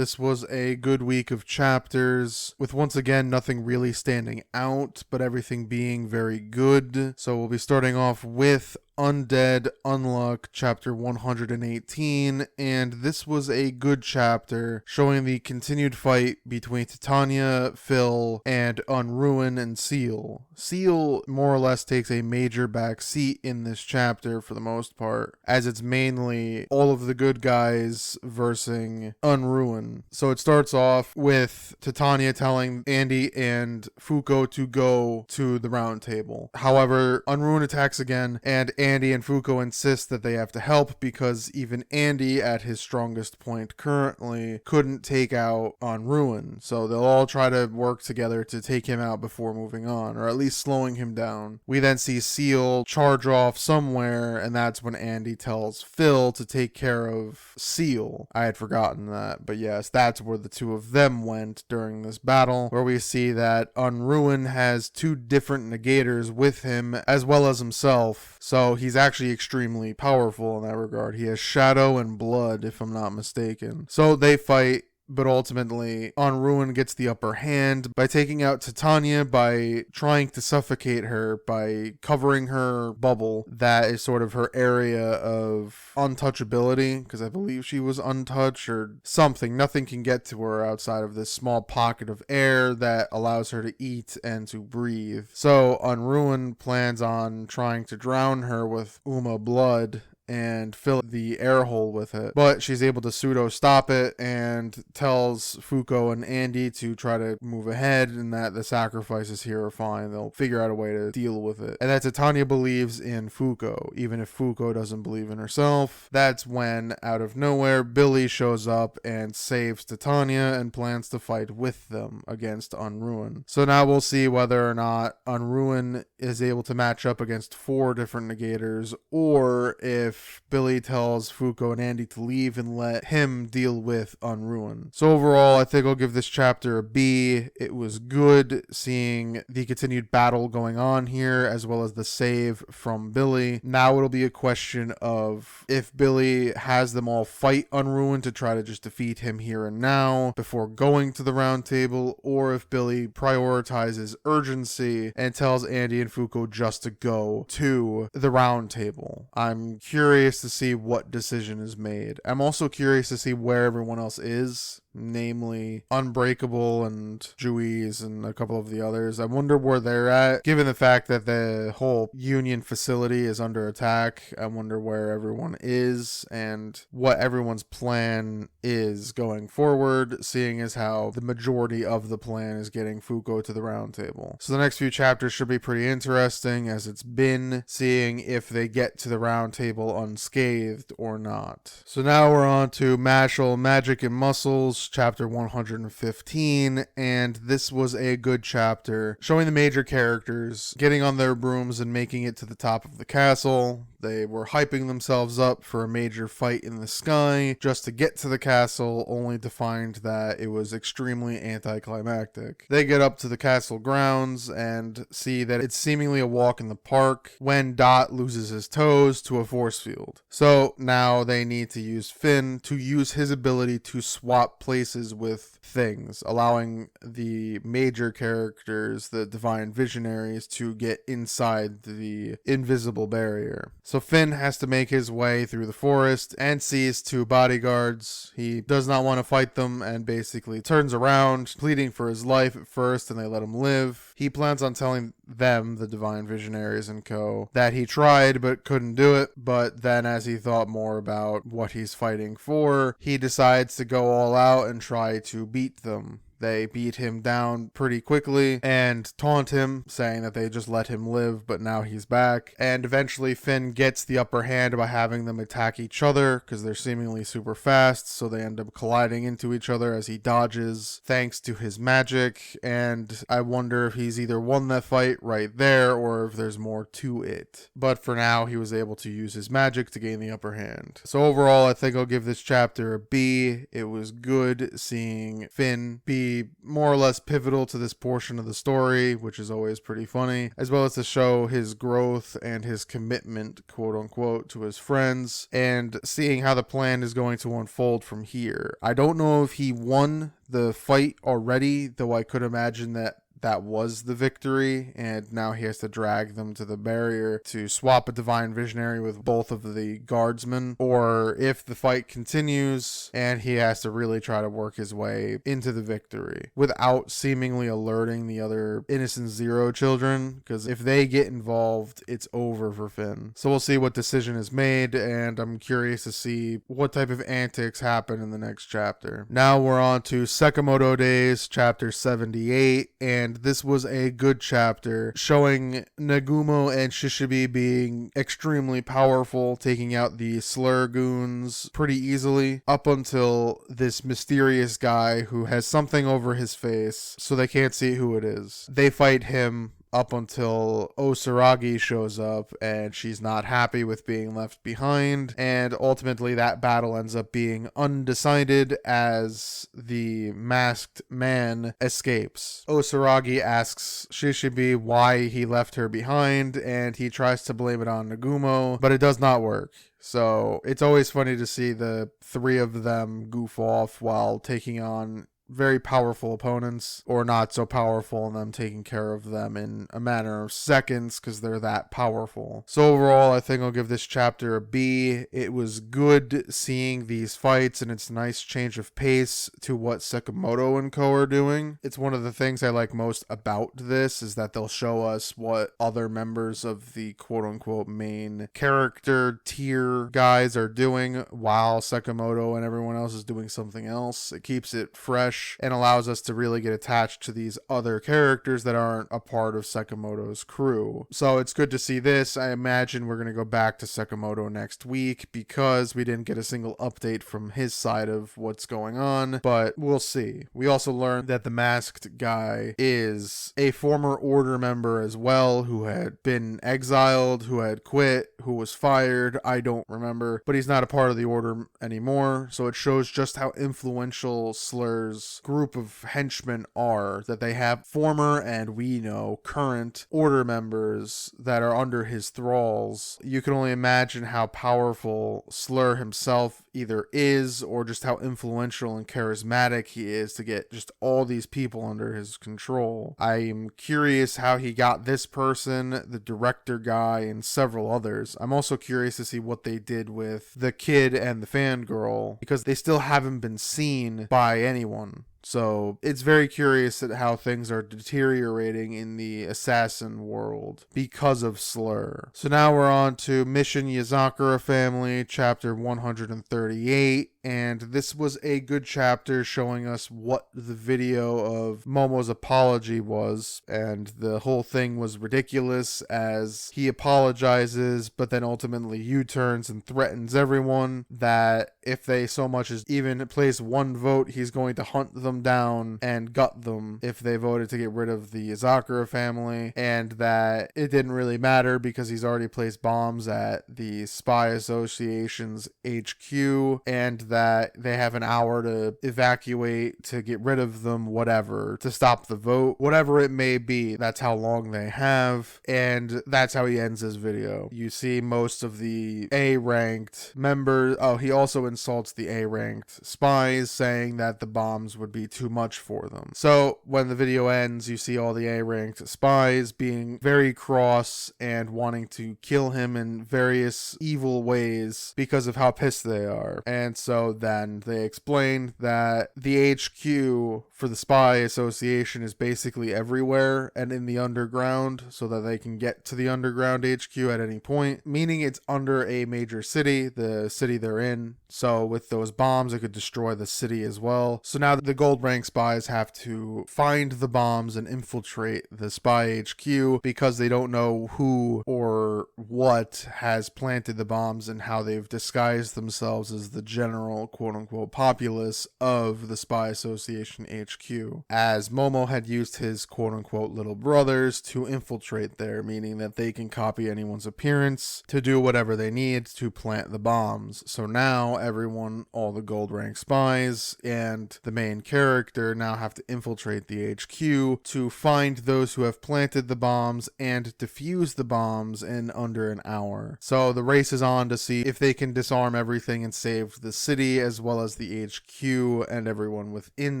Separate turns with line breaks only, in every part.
This was a good week of chapters, with once again nothing really standing out, but everything being very good. So we'll be starting off with Undead Unluck chapter 118, and this was a good chapter showing the continued fight between Titania, Phil, and Unruin and Seal. Seal more or less takes a major back seat in this chapter for the most part, as it's mainly all of the good guys versing Unruin. So it starts off with Titania telling Andy and Fuko to go to the round table. However, Unruin attacks again, and Andy and Fuko insist that they have to help because even Andy, at his strongest point currently, couldn't take out Unruin. So they'll all try to work together to take him out before moving on, or at least slowing him down. We then see Seal charge off somewhere, and that's when Andy tells Phil to take care of Seal. I had forgotten that, but yes, that's where the two of them went during this battle, where we see that Unruin has two different negators with him as well as himself, so he's actually extremely powerful in that regard. He has Shadow and Blood, if I'm not mistaken. So they fight, but ultimately Unruin gets the upper hand by taking out Titania by trying to suffocate her by covering her bubble. That is sort of her area of untouchability, because I believe she was untouched or something. Nothing can get to her outside of this small pocket of air that allows her to eat and to breathe. So Unruin plans on trying to drown her with Uma blood and fill the air hole with it. But she's able to pseudo stop it and tells Fuko and Andy to try to move ahead and that the sacrifices here are fine. They'll figure out a way to deal with it. And that Titania believes in Fuko, even if Fuko doesn't believe in herself. That's when, out of nowhere, Billy shows up and saves Titania and plans to fight with them against Unruin. So now we'll see whether or not Unruin is able to match up against 4 different negators, or if Billy tells Fuko and Andy to leave and let him deal with Unruin. So overall, I think I'll give this chapter a B. It was good seeing the continued battle going on here, as well as the save from Billy. Now it'll be a question of if Billy has them all fight Unruin to try to just defeat him here and now before going to the round table, or if Billy prioritizes urgency and tells Andy and Fuko just to go to the round table. I'm curious to see what decision is made. I'm also curious to see where everyone else is, namely Unbreakable and Juiz and a couple of the others. I wonder where they're at, given the fact that the whole Union facility is under attack. I wonder where everyone is and what everyone's plan is going forward, seeing as how the majority of the plan is getting Fuko to the round table. So the next few chapters should be pretty interesting, as it's been, seeing if they get to the round table unscathed or not. So now we're on to Mashle, Magic and Muscles, chapter 115, and this was a good chapter showing the major characters getting on their brooms and making it to the top of the castle. They were hyping themselves up for a major fight in the sky just to get to the castle, only to find that it was extremely anticlimactic. They get up to the castle grounds and see that it's seemingly a walk in the park when Dot loses his toes to a force field. So now they need to use Finn to use his ability to swap places with things, allowing the major characters, the Divine Visionaries, to get inside the invisible barrier. So Finn has to make his way through the forest and sees 2 bodyguards. He does not want to fight them and basically turns around, pleading for his life at first, and they let him live. He plans on telling them, the Divine Visionaries and co., that he tried but couldn't do it, but then as he thought more about what he's fighting for, he decides to go all out and try to beat them. They beat him down pretty quickly and taunt him, saying that they just let him live, but now he's back. And eventually Finn gets the upper hand by having them attack each other, because they're seemingly super fast, so they end up colliding into each other as he dodges thanks to his magic. And I wonder if he's either won that fight right there or if there's more to it. But for now, he was able to use his magic to gain the upper hand. So overall, I think I'll give this chapter a B. It was good seeing Finn be be more or less pivotal to this portion of the story, which is always pretty funny, as well as to show his growth and his commitment, quote unquote, to his friends, and seeing how the plan is going to unfold from here. I don't know if he won the fight already, though I could imagine that was the victory, and now he has to drag them to the barrier to swap a divine visionary with both of the guardsmen, or if the fight continues and he has to really try to work his way into the victory without seemingly alerting the other Innocent Zero children, because if they get involved, it's over for Finn. So we'll see what decision is made, and I'm curious to see what type of antics happen in the next chapter. Now we're on to Sakamoto Days, chapter 78, and this was a good chapter showing Nagumo and Shishibi being extremely powerful, taking out the slur goons pretty easily, up until this mysterious guy who has something over his face so they can't see who it is. They fight him up until Osaragi shows up, and she's not happy with being left behind, and ultimately that battle ends up being undecided as the masked man escapes. Osaragi asks Shishibi why he left her behind, and he tries to blame it on Nagumo, but it does not work. So it's always funny to see the three of them goof off while taking on very powerful opponents, or not so powerful, and them taking care of them in a matter of seconds because they're that powerful. So overall, I think I'll give this chapter a B. It was good seeing these fights, and it's a nice change of pace to what Sakamoto and Co are doing. It's one of the things I like most about this, is that they'll show us what other members of the quote-unquote main character tier guys are doing while Sakamoto and everyone else is doing something else. It keeps it fresh and allows us to really get attached to these other characters that aren't a part of Sakamoto's crew. So it's good to see this. I imagine we're going to go back to Sakamoto next week because we didn't get a single update from his side of what's going on, but we'll see. We also learned that the masked guy is a former Order member as well, who had been exiled, who had quit, who was fired. I don't remember, but he's not a part of the Order anymore. So it shows just how influential Slur's group of henchmen are, that they have former and we know current Order members that are under his thralls. You can only imagine how powerful Slur himself either is, or just how influential and charismatic he is to get just all these people under his control. I'm curious how he got this person, the director guy, and several others. I'm also curious to see what they did with the kid and the fangirl, because they still haven't been seen by anyone. So it's very curious at how things are deteriorating in the assassin world because of Slur. So now we're on to Mission Yozakura Family, chapter 138. And this was a good chapter showing us what the video of Momo's apology was. And the whole thing was ridiculous, as he apologizes, but then ultimately U-turns and threatens everyone that if they so much as even place one vote, he's going to hunt them down and gut them if they voted to get rid of the Yozakura family, and that it didn't really matter because he's already placed bombs at the Spy Association's HQ, and that they have an hour to evacuate, to get rid of them, whatever, to stop the vote, whatever it may be. That's how long they have, and that's how he ends his video. You see most of the A-ranked members. Oh, he also insults the A-ranked spies, saying that the bombs would be too much for them. So when the video ends, you see all the A-ranked spies being very cross and wanting to kill him in various evil ways because of how pissed they are. And so then they explained that the HQ for the Spy Association is basically everywhere and in the underground, so that they can get to the underground HQ at any point, meaning it's under a major city, the city they're in. So with those bombs, it could destroy the city as well. So now the gold rank spies have to find the bombs and infiltrate the Spy HQ, because they don't know who or what has planted the bombs and how they've disguised themselves as the general general quote-unquote populace of the Spy Association HQ, as Momo had used his quote-unquote little brothers to infiltrate there, meaning that they can copy anyone's appearance to do whatever they need to plant the bombs. So now everyone, all the gold rank spies and the main character now have to infiltrate the HQ to find those who have planted the bombs and defuse the bombs in under an hour. So the race is on to see if they can disarm everything and save the city as well as the HQ and everyone within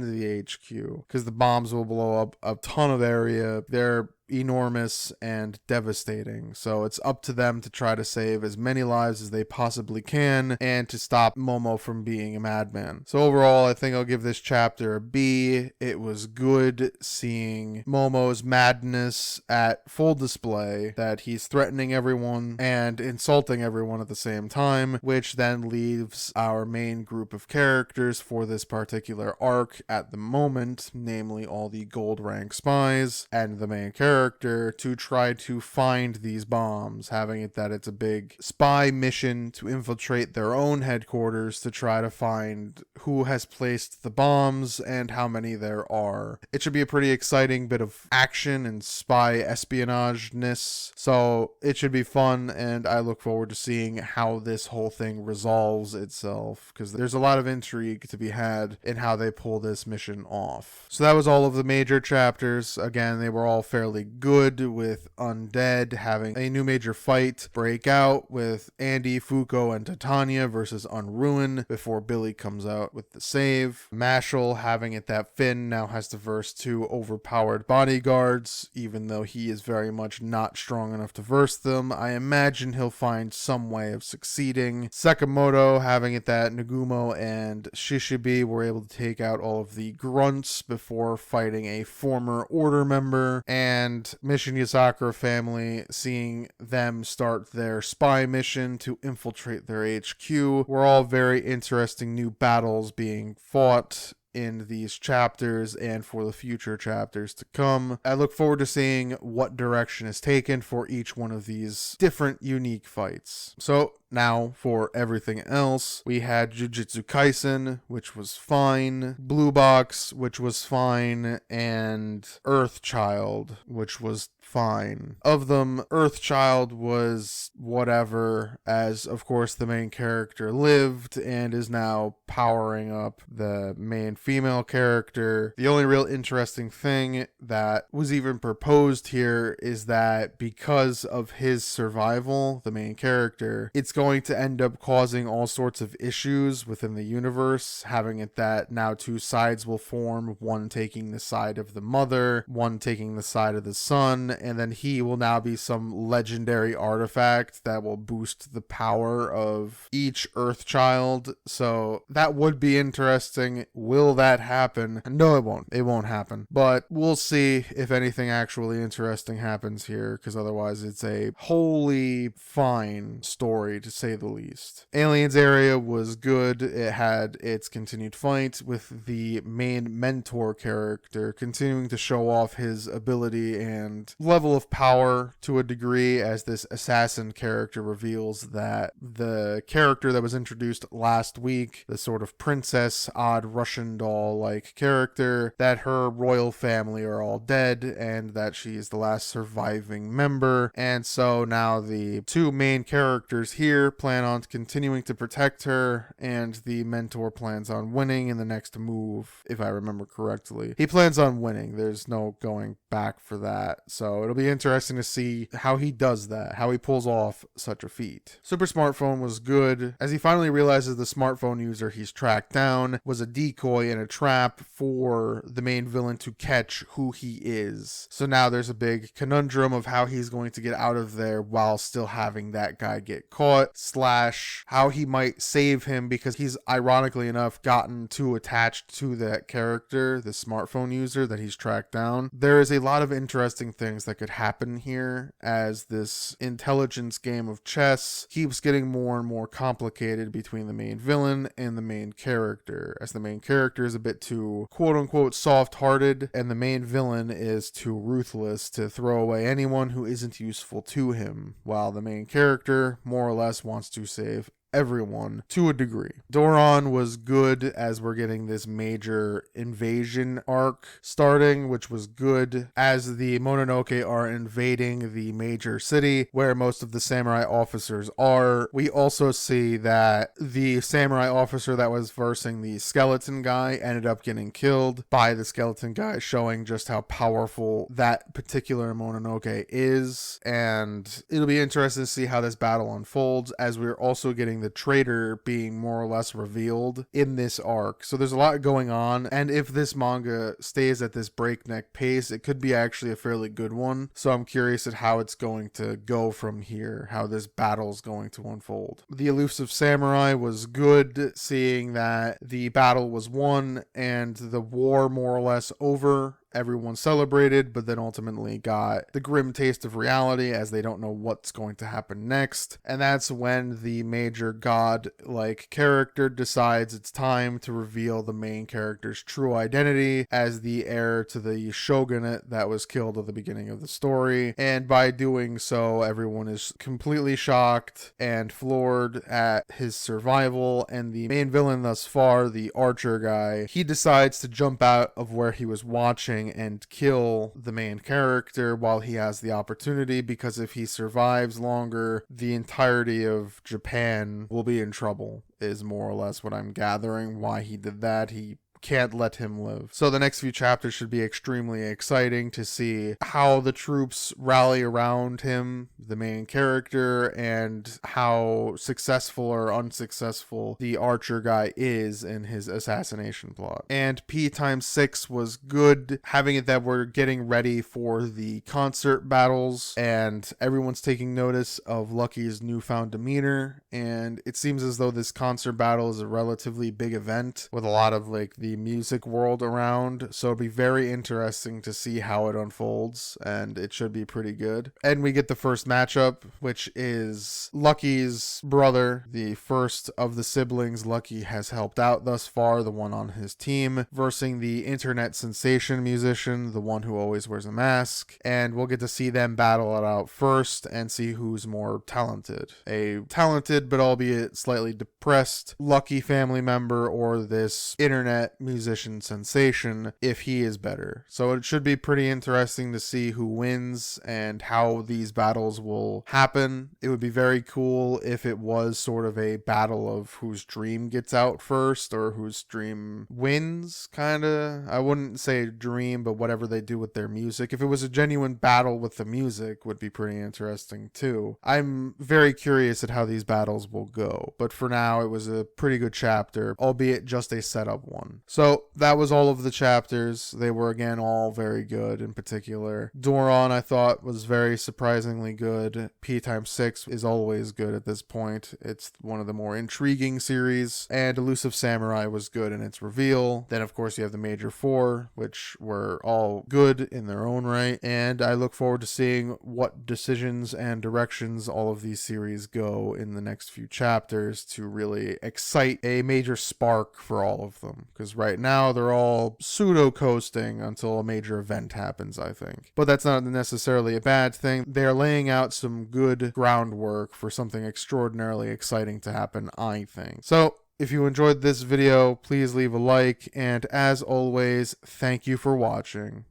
the HQ, because the bombs will blow up a ton of area. They're enormous and devastating, so it's up to them to try to save as many lives as they possibly can and to stop Momo from being a madman. So overall, I think I'll give this chapter a B. It was good seeing Momo's madness at full display, that he's threatening everyone and insulting everyone at the same time, which then leaves our main group of characters for this particular arc at the moment, namely all the gold rank spies and the main character, to try to find these bombs, having it that it's a big spy mission to infiltrate their own headquarters to try to find who has placed the bombs and how many there are. It should be a pretty exciting bit of action and spy espionage-ness, so it should be fun, and I look forward to seeing how this whole thing resolves itself, because there's a lot of intrigue to be had in how they pull this mission off. So that was all of the major chapters. Again, they were all fairly good, with Undead having a new major fight break out with Andy, Fuko, and Titania versus Unruin before Billy comes out with the save. Mashle having it that Finn now has to verse 2 overpowered bodyguards, even though he is very much not strong enough to verse them. I imagine he'll find some way of succeeding. Sakamoto having it that Nagumo and Shishibi were able to take out all of the grunts before fighting a former Order member, and Mission Yozakura family seeing them start their spy mission to infiltrate their HQ were all very interesting new battles being fought in these chapters and for the future chapters to come. I look forward to seeing what direction is taken for each one of these different unique fights. So now for everything else, we had Jujutsu Kaisen, which was fine, Blue Box, which was fine, and Earthchild, which was fine. Of them, Earthchild was whatever, as of course the main character lived and is now powering up the main female character. The only real interesting thing that was even proposed here is that because of his survival, the main character, it's going to end up causing all sorts of issues within the universe, having it that now two sides will form, one taking the side of the mother, one taking the side of the son, and then he will now be some legendary artifact that will boost the power of each Earthchild. So that would be interesting. Will that happen? No, it won't. It won't happen. But we'll see if anything actually interesting happens here, because otherwise it's a wholly fine story, to say the least. Aliens area was good. It had its continued fight with the main mentor character continuing to show off his ability and level of power to a degree, as this assassin character reveals that the character that was introduced last week, the sort of princess, odd Russian doll-like character, that her royal family are all dead and that she is the last surviving member. And so now the two main characters here plan on continuing to protect her, and the mentor plans on winning in the next move, if I remember correctly. He plans on winning. There's no going back for that. So it'll be interesting to see how he does that, how he pulls off such a feat. Super Smartphone was good, as he finally realizes the smartphone user he's tracked down was a decoy and a trap for the main villain to catch who he is. So now there's a big conundrum of how he's going to get out of there while still having that guy get caught, slash how he might save him, because he's ironically enough gotten too attached to that character, the smartphone user that he's tracked down. There is a lot of interesting things that could happen here as this intelligence game of chess keeps getting more and more complicated between the main villain and the main character, as the main character is a bit too quote-unquote soft-hearted and the main villain is too ruthless to throw away anyone who isn't useful to him, while the main character more or less wants to save everyone to a degree. Doron was good as we're getting this major invasion arc starting, which was good as the Mononoke are invading the major city where most of the samurai officers are. We also see that the samurai officer that was versing the skeleton guy ended up getting killed by the skeleton guy, showing just how powerful that particular Mononoke is. And it'll be interesting to see how this battle unfolds, as we're also getting the traitor being more or less revealed in this arc. So there's a lot going on, and if this manga stays at this breakneck pace, it could be actually a fairly good one. So I'm curious at how it's going to go from here, how this battle's going to unfold. The elusive samurai was good, seeing that the battle was won and the war more or less over. Everyone celebrated, but then ultimately got the grim taste of reality as they don't know what's going to happen next. And that's when the major god-like character decides it's time to reveal the main character's true identity as the heir to the shogunate that was killed at the beginning of the story. And by doing so, everyone is completely shocked and floored at his survival. And the main villain thus far, the archer guy, he decides to jump out of where he was watching and kill the main character while he has the opportunity, because if he survives longer, the entirety of Japan will be in trouble, is more or less what I'm gathering why he did that. He can't let him live. So the next few chapters should be extremely exciting to see how the troops rally around him, the main character, and how successful or unsuccessful the archer guy is in his assassination plot. And P times 6 was good, having it that we're getting ready for the concert battles and everyone's taking notice of Lucky's newfound demeanor, and it seems as though this concert battle is a relatively big event with a lot of like the music world around, so it'll be very interesting to see how it unfolds, and it should be pretty good. And we get the first matchup, which is Lucky's brother, the first of the siblings Lucky has helped out thus far, the one on his team, versus the internet sensation musician, the one who always wears a mask. And we'll get to see them battle it out first and see who's more talented. A talented but albeit slightly depressed Lucky family member, or this internet musician sensation, if he is better. So it should be pretty interesting to see who wins and how these battles will happen. It would be very cool if it was sort of a battle of whose dream gets out first, or whose dream wins, kinda. I wouldn't say dream, but whatever they do with their music. If it was a genuine battle with the music, would be pretty interesting too. I'm very curious at how these battles will go, but for now it was a pretty good chapter, albeit just a setup one. So that was all of the chapters. They were again all very good. In particular, Doron I thought was very surprisingly good. P times 6 is always good at this point. It's one of the more intriguing series, and Elusive Samurai was good in its reveal. Then of course you have the Major 4, which were all good in their own right, and I look forward to seeing what decisions and directions all of these series go in the next few chapters to really excite a major spark for all of them, because right now they're all pseudo coasting until a major event happens, I think. But that's not necessarily a bad thing. They're laying out some good groundwork for something extraordinarily exciting to happen, I think. So if you enjoyed this video, please leave a like, and as always, thank you for watching.